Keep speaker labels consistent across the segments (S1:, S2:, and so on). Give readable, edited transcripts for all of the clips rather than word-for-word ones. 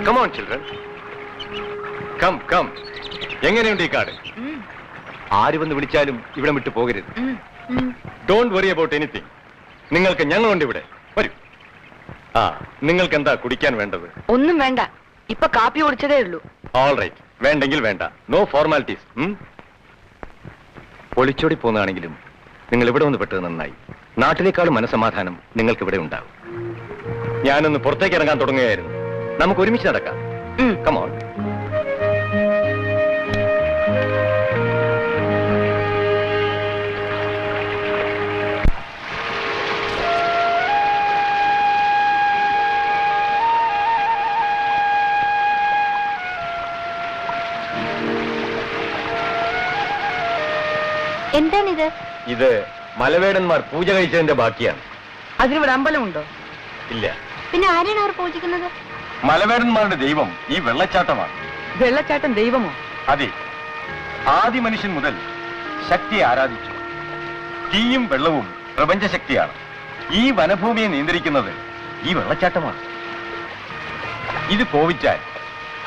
S1: Come on, children. Come. എങ്ങനെയുണ്ട് ഈ കാട്? ആര് വന്ന് വിളിച്ചാലും ഇവിടെ വിട്ടു പോകരുത്. Don't worry about anything. നിങ്ങൾക്ക് ഞങ്ങളുണ്ട് ഇവിടെ. വരൂ. നിങ്ങൾക്ക് എന്താ കുടിക്കാൻ വേണ്ടത്?
S2: ഒന്നും വേണ്ട, ഇപ്പൊ കാപ്പി കുടിച്ചതേ ഉള്ളൂ.
S1: ഓൾ റൈറ്റ്, വേണ്ടെങ്കിൽ വേണ്ട. No formalities. ഒളിച്ചോടി പോന്നതാണെങ്കിലും നിങ്ങൾ ഇവിടെ വന്ന് പെട്ടത് നന്നായി. നാട്ടിലേക്കാളും മനസമാധാനം നിങ്ങൾക്ക് ഇവിടെ ഉണ്ടാവും. ഞാനൊന്ന് പുറത്തേക്ക് ഇറങ്ങാൻ തുടങ്ങുകയായിരുന്നു. നമുക്ക് ഒരുമിച്ച് നടക്കാം. കമോൺ.
S2: എന്താണിത്?
S1: ഇത് മലവേടന്മാർ പൂജ കഴിച്ചതിന്റെ ബാക്കിയാണ്.
S2: അതിനിവിടെ അമ്പലമുണ്ടോ?
S1: ഇല്ല.
S2: പിന്നെ ആരെയാണ് അവർ പൂജിക്കുന്നത്?
S1: മലവേടന്മാരുടെ ദൈവം ഈ വെള്ളച്ചാട്ടമാണ്.
S2: വെള്ളച്ചാട്ടം ദൈവമോ?
S1: അതെ. ആദി മനുഷ്യൻ മുതൽ ശക്തിയെ ആരാധിച്ചു. തീയും വെള്ളവും പ്രപഞ്ചശക്തിയാണ്. ഈ വനഭൂമിയെ നിയന്ത്രിക്കുന്നത് ഈ വെള്ളച്ചാട്ടമാണ്. ഇത് കോപിച്ചാൽ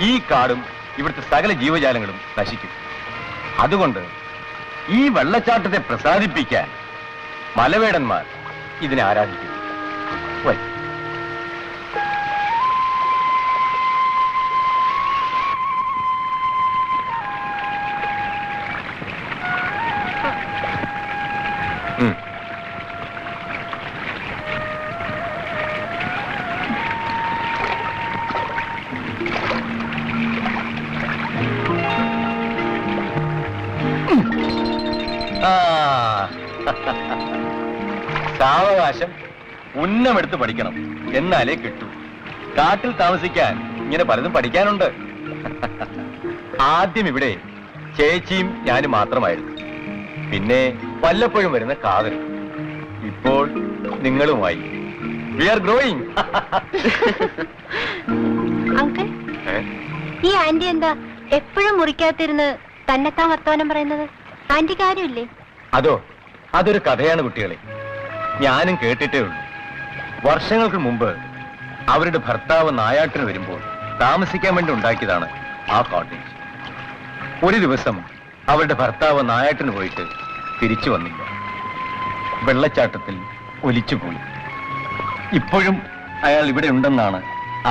S1: ഈ കാടും ഇവിടുത്തെ സകല ജീവജാലങ്ങളും നശിക്കും. അതുകൊണ്ട് ഈ വെള്ളച്ചാട്ടത്തെ പ്രസാദിപ്പിക്കാൻ മലവേടന്മാർ ഇതിനെ ആരാധിക്കുന്നു. സാവകാശം ഉന്നമെടുത്ത് പഠിക്കണം, എന്നാലേ കിട്ടൂ. കാട്ടിൽ താമസിക്കാൻ ഇങ്ങനെ പലതും പഠിക്കാനുണ്ട്. ആദ്യം ഇവിടെ ചേച്ചിയും ഞാനും മാത്രമായിരുന്നു. പിന്നെ വല്ലപ്പോഴും വരുന്ന കാതൽ. ഇപ്പോൾ നിങ്ങളുമായി. V are growing.
S2: അങ്കിൾ, ഈ ആന്റി എന്താ എപ്പോഴും മുറിക്കാത്തിരുന്ന് തന്നെത്താൻ വർത്തമാനം പറയുന്നത്? ആന്റിക്ക് ആരുമില്ലേ?
S1: അതൊരു കഥയാണ് കുട്ടികളെ. ഞാനും കേട്ടിട്ടേ ഉള്ളൂ. വർഷങ്ങൾക്ക് മുമ്പ് അവരുടെ ഭർത്താവ് നായാട്ടിന് വരുമ്പോൾ താമസിക്കാൻ വേണ്ടി ഉണ്ടാക്കിയതാണ് ആ കോട്ടേജ്. ഒരു ദിവസം അവരുടെ ഭർത്താവ് നായാട്ടിന് പോയിട്ട് തിരിച്ചു വന്നില്ല. വെള്ളച്ചാട്ടത്തിൽ ഒലിച്ചുപോയി. ഇപ്പോഴും അയാൾ ഇവിടെ ഉണ്ടെന്നാണ്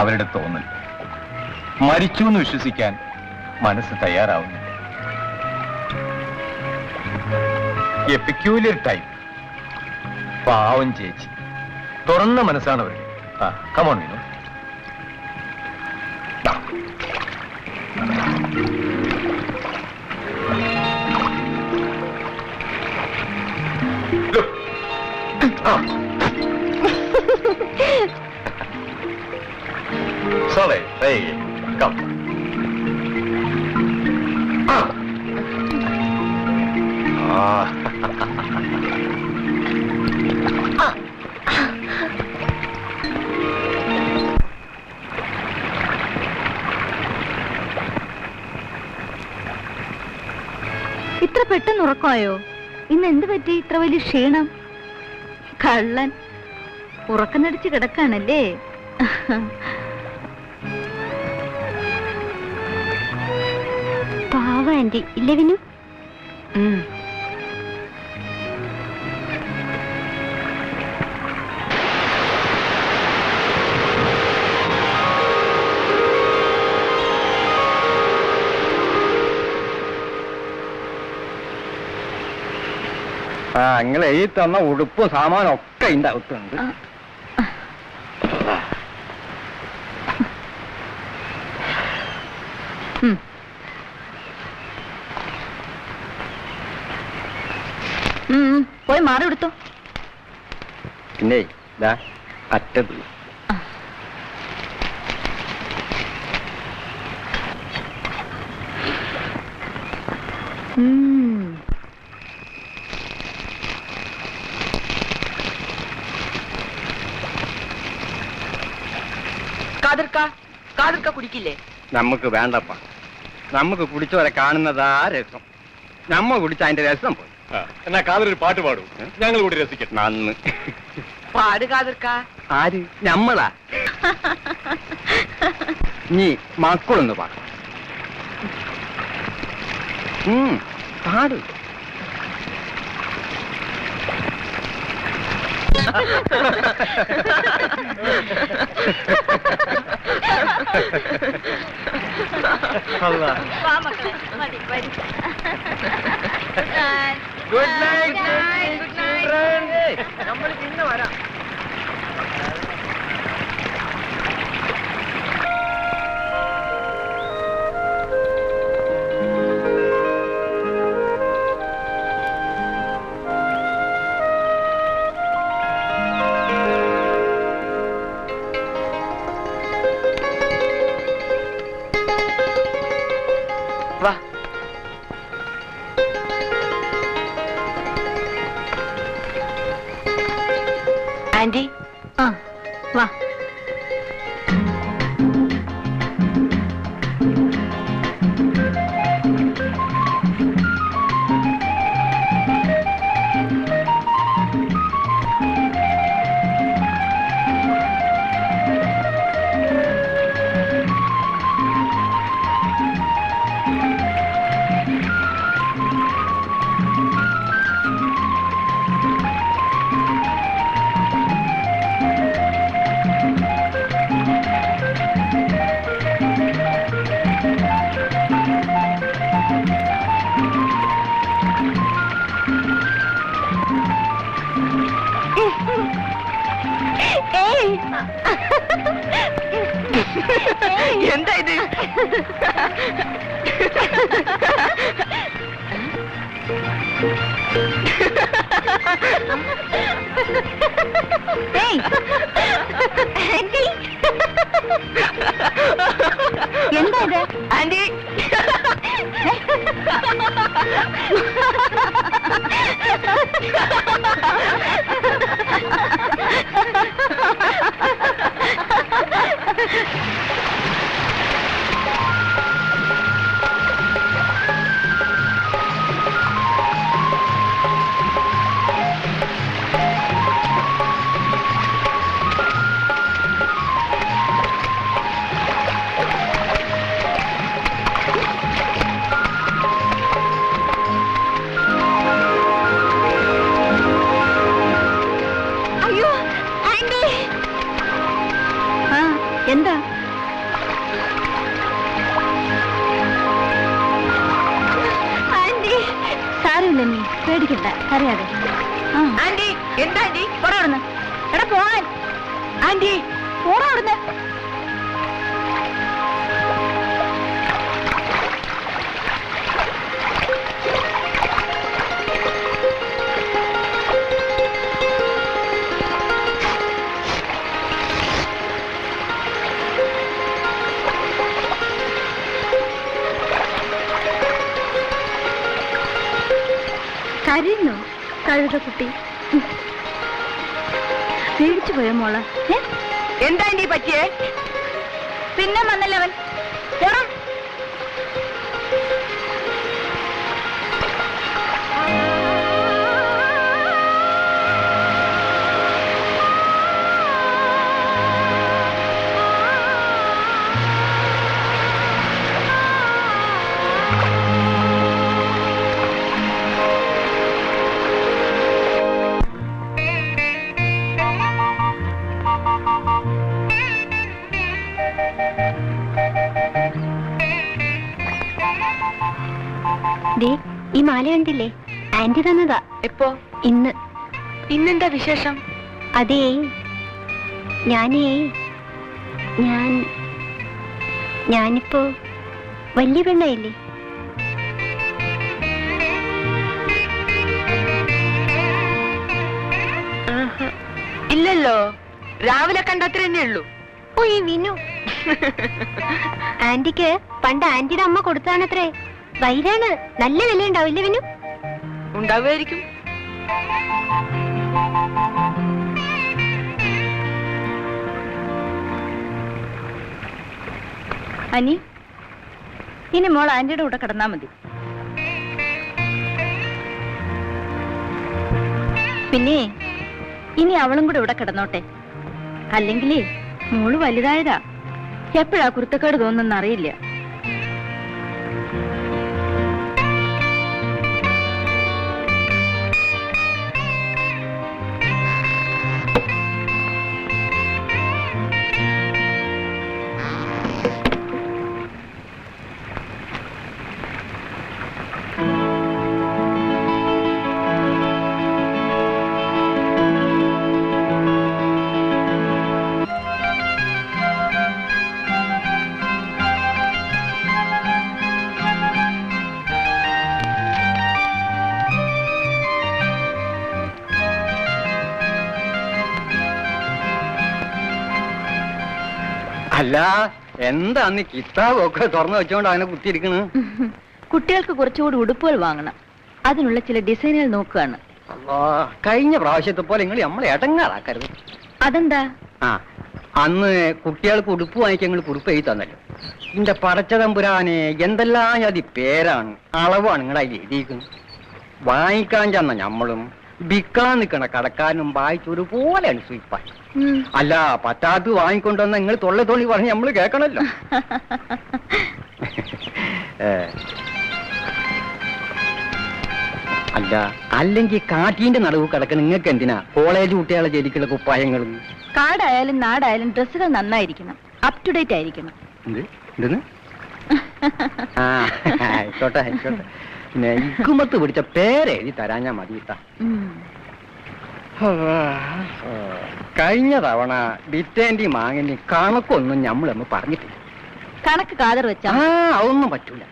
S1: അവരുടെ തോന്നൽ. മരിച്ചു എന്ന് വിശ്വസിക്കാൻ മനസ്സ് തയ്യാറാവുന്നില്ല. A peculiar type. പാവം ചേച്ചി. തുറന്ന മനസ്സാണ് അവരുടെ. Come on Meenu. Sorry, hey, come.
S2: ഇത്ര പെട്ടെന്ന് ഉറക്കമായോ? ഇന്ന് എന്ത് പറ്റി ഇത്ര വലിയ ക്ഷീണം? കള്ളൻ ഉറക്കം നടിച്ച് കിടക്കാണല്ലേ? പാവ ആന്റി ഇല്ലേ വിനു?
S3: നിങ്ങൾ എഴുതി തന്ന ഉടുപ്പും സാമാനും ഒക്കെ ഇതിന്റെ അകത്തുണ്ട്.
S2: പോയി മാറി എടുത്തോ.
S3: പിന്നെ ഇതാ അറ്റത്ത്
S2: കാതിർക്ക കുടിക്കില്ലേ?
S3: നമുക്ക് വേണ്ടപ്പ. നമുക്ക് കുടിച്ചവരെ കാണുന്നതാ രസം. നമ്മ കുടിച്ച അതിന്റെ രസം പോയി.
S1: എന്നാ കാതലൊരു പാട്ട് പാടും, ഞങ്ങൾ കൂടി രസിക്കട്ടെ.
S3: നന്ന്
S2: പാട് കാതിർക്ക.
S3: ആര്? ഞമ്മളാ? നീ മക്കളൊന്ന് പാട. പാട്. Good night. നമ്മൾ പിന്നെ വരാം. വാ.
S2: ആന്റി ആ വാ.
S4: എന്താ ഇത്?
S2: എന്താ ഇത്
S4: ആന്റി?
S2: എന്താ സാരമില്ല, നീ പേടിക്കണ്ട, അറിയാതെ.
S4: ആന്റി എന്താ ആന്റി?
S2: പോടാ, എടാ പോവാൻ.
S4: ആന്റി
S2: പോടാ അവിടുന്ന്. കരയുന്നു കഴുതക്കുട്ടി. പേടിച്ചു പോയോ മോള്?
S4: എന്താ ആന്റി പറ്റിയേ?
S2: പിന്നെ വന്നല്ലവൻ. പോടാ. ഈ മാല കണ്ടില്ലേ? ആന്റി തന്നതാ.
S4: എപ്പോ?
S2: ഇന്ന്.
S4: ഇന്നെന്താ വിശേഷം?
S2: അതേ, ഞാനിപ്പോ വലിയ പെണ്ണായില്ലേ?
S4: ഇല്ലല്ലോ, രാവിലെ കണ്ടത്ര തന്നെ ഉള്ളൂ.
S2: ഓ, ഈ വിനു. ആന്റിക്ക് പണ്ട് ആന്റിയുടെ അമ്മ കൊടുത്താണത്രേ. വൈരാണ്, നല്ല വില ഉണ്ടാവില്ലേ വിനു?
S4: ഉണ്ടാവുമായിരിക്കും.
S2: അനി, ഇനി മോൾ ആന്റിയുടെ കൂടെ കിടന്നാ മതി. പിന്നെ ഇനി അവളും കൂടെ ഇവിടെ കിടന്നോട്ടെ. അല്ലെങ്കിലേ മോള് വലുതായതാ, എപ്പോഴാ കുരുത്തക്കേട് തോന്നുന്ന അറിയില്ല.
S3: അല്ല, എന്താ നീ കിതാബൊക്കെ തുറന്നു വെച്ചോണ്ട് അതിനെ കുത്തിയിരിക്കണ്?
S2: കുട്ടികൾക്ക് കുറച്ചുകൂടി ഉടുപ്പുകൾ വാങ്ങണം. അതിനുള്ള ചില ഡിസൈനുകൾ നോക്കുകയാണ്.
S3: കഴിഞ്ഞ പ്രാവശ്യത്തെ പോലെ നിങ്ങൾ നമ്മളെ ഇടങ്ങാറാക്കരുത്.
S2: അതെന്താ?
S3: ആ, അന്ന് കുട്ടികൾക്ക് ഉടുപ്പ് വാങ്ങിക്കാൻ നിങ്ങൾ കുറിപ്പ് എഴുതി തന്നല്ലോ. എന്റെ പടച്ചതമ്പുരാനെ, എന്തെല്ലാം അതി പേരാണ്, അളവാണ് നിങ്ങൾ അതിൽ എഴുതിയിരിക്കുന്നത്. വാങ്ങിക്കാൻ ചെന്ന നമ്മളും വിൽക്കാൻ നിൽക്കണ കടക്കാരനും വായിച്ചൊരുപോലെയാണ് സ്വീപ്പാൻ. അല്ല, പറ്റാത്ത വാങ്ങിക്കൊണ്ടുവന്ന നിങ്ങൾ തൊള്ള തോണി പറഞ്ഞ് നമ്മള് കേൾക്കണല്ലോ. അല്ല, അല്ലെങ്കിൽ കാറ്റീന്റെ നടുവ് കിടക്കുന്ന നിങ്ങൾക്ക് എന്തിനാ കോളേജ് കുട്ടികളെ ജയിലിക്കുള്ള കുപ്പായങ്ങളും?
S2: കാടായാലും നാടായാലും ഡ്രസ്സുകൾ നന്നായിരിക്കണം, അപ് ടു ഡേറ്റ് ആയിരിക്കണം.
S3: ആ, ആയിക്കോട്ടെ ആയിക്കോട്ടെ. പിന്നെ ഇക്കുമത്ത് പിടിച്ച പേരെഴുതി തരാഞ്ഞാ മതി കേട്ടാ. കഴിഞ്ഞ തവണ ബിറ്റേന്റി മാങ്ങിന്റെ കണക്കൊന്നും ഞമ്മളൊന്ന് പറഞ്ഞിട്ടില്ല.
S2: കണക്ക് കാതർ വെച്ചാ
S3: അതൊന്നും പറ്റൂല.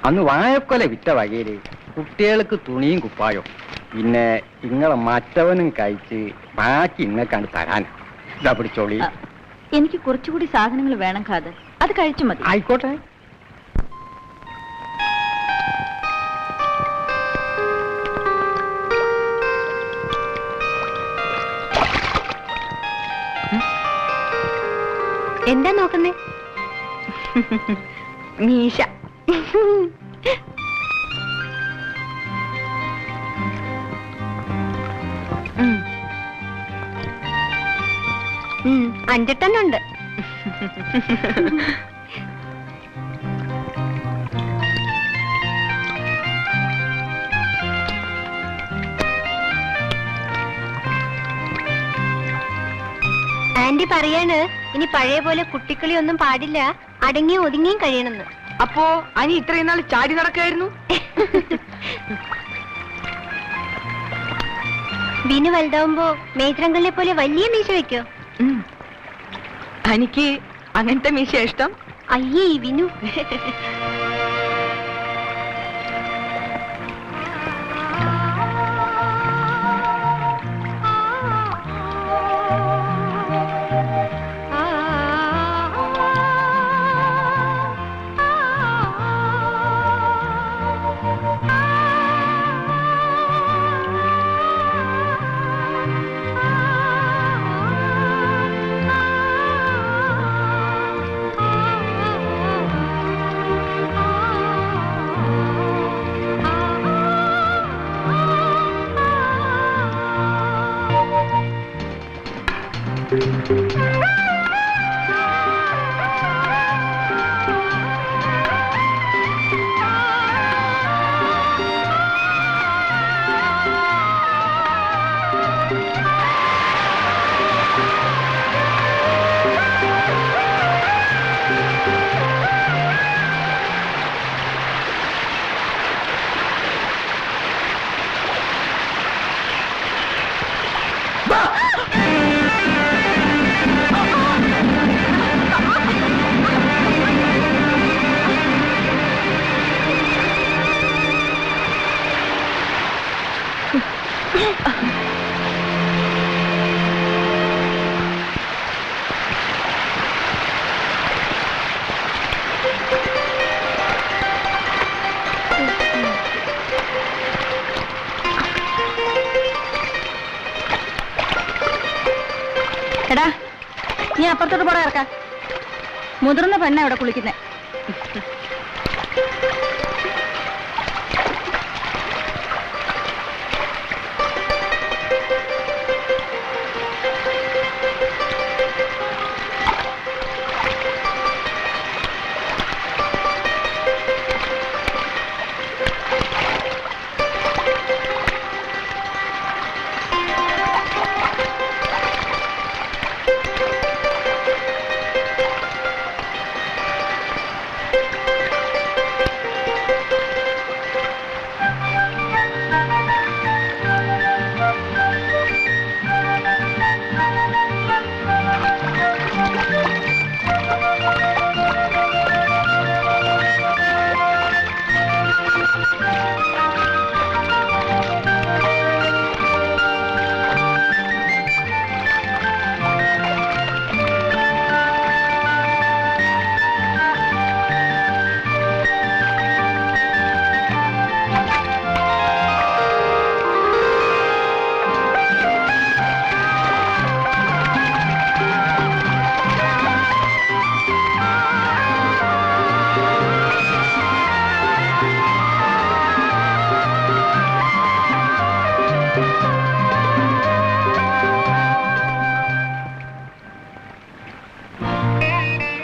S3: അന്ന് വാഴക്കൊല വിറ്റ വകയില് കുട്ടികൾക്ക് തുണിയും കുപ്പായോ, പിന്നെ ഇങ്ങളെ മറ്റവനും കഴിച്ച് ബാക്കി ഇങ്ങക്കാണ്ട് തരാൻ. ഇതാ പിടിച്ചോളി.
S2: എനിക്ക് കുറച്ചുകൂടി സാധനങ്ങൾ വേണം ഖാദർ, അത് കഴിച്ചു മതി.
S3: ആയിക്കോട്ടെ.
S2: എന്താ നോക്കുന്നേ?
S4: മീശ.
S2: അഞ്ചെട്ടെണ്ണുണ്ട്.
S5: ആന്റി പറയാണ് ഇനി പഴയ പോലെ കുട്ടിക്കളി ഒന്നും പാടില്ല, അടങ്ങി ഒതുങ്ങിയും കഴിയണമെന്ന്.
S4: അപ്പോ അനി ഇത്രയും നാൾ ചാടി നടക്കായിരുന്നു?
S5: വിനു വലുതാവുമ്പോ മേത്രങ്കളിനെ പോലെ വലിയ മീശ വെക്കോ?
S4: എനിക്ക് അങ്ങനത്തെ മീശ ഇഷ്ടം.
S5: അയ്യേ ഈ വിനു.
S2: എടാ, നീ അപ്പുറത്തോട്ട് പോടാ ഇറക്കാം. മുതിർന്ന പെണ്ണ ഇവിടെ കുളിക്കുന്നേ.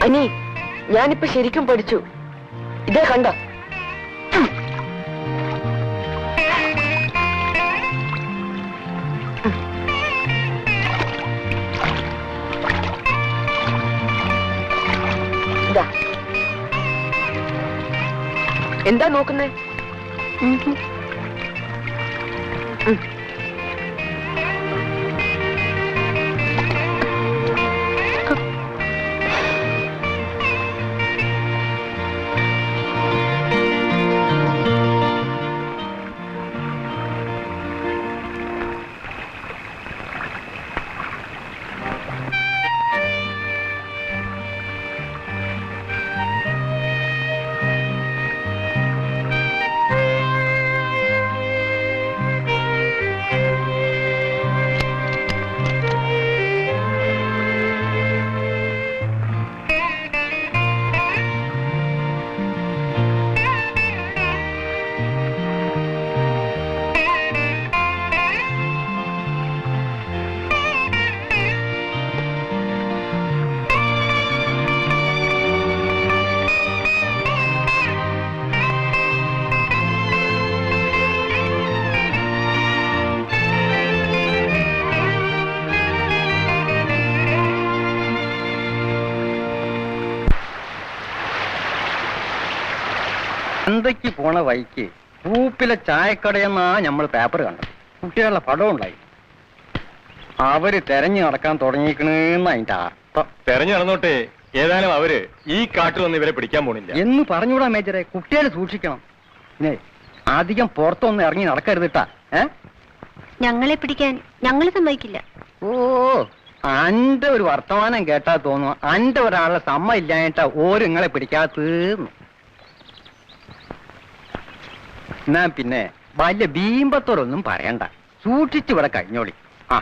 S4: അനി ഞാനിപ്പോ ശരിക്കും പഠിച്ചു. ഇതേ കണ്ട. എന്താ നോക്കുന്നേ?
S3: ചന്തയ്ക്ക് പോണ വഴിക്ക് പൂപ്പിലെ ചായക്കടയെന്നാ നമ്മൾ പേപ്പർ കണ്ടത്. കുട്ടികളുടെ പടം ഉണ്ടായി. അവര് തെരഞ്ഞു നടക്കാൻ തുടങ്ങിക്കണെന്ന് അതിന്റെ അർത്ഥം.
S1: തെരഞ്ഞു നടന്നോട്ടെ, ഏതായാലും അവര് ഈ കാട്ടിൽ വന്ന് ഇവരെ പിടിക്കാൻ പോണില്ല
S3: എന്ന് പറഞ്ഞുകൂടാ മേജറെ. കുട്ടികൾ സൂക്ഷിക്കണം. പിന്നെ അധികം പുറത്തൊന്നും ഇറങ്ങി നടക്കരുതിട്ടാ.
S5: ഞങ്ങളെ പിടിക്കാൻ ഞങ്ങൾ സമ്മതിക്കില്ല.
S3: ഓ, അന്റെ ഒരു വർത്തമാനം കേട്ടാ തോന്നുന്നു അന്റെ ഒരാളുടെ സമ്മ ഇല്ലാഞ്ഞിട്ടാ ഓര് നിങ്ങളെ പിടിക്കാത്തീർന്നു. എന്നാ പിന്നെ വലിയ ബീമ്പത്തോടൊന്നും പറയണ്ട. സൂക്ഷിച്ചിവിടെ കഴിഞ്ഞോളി. ആ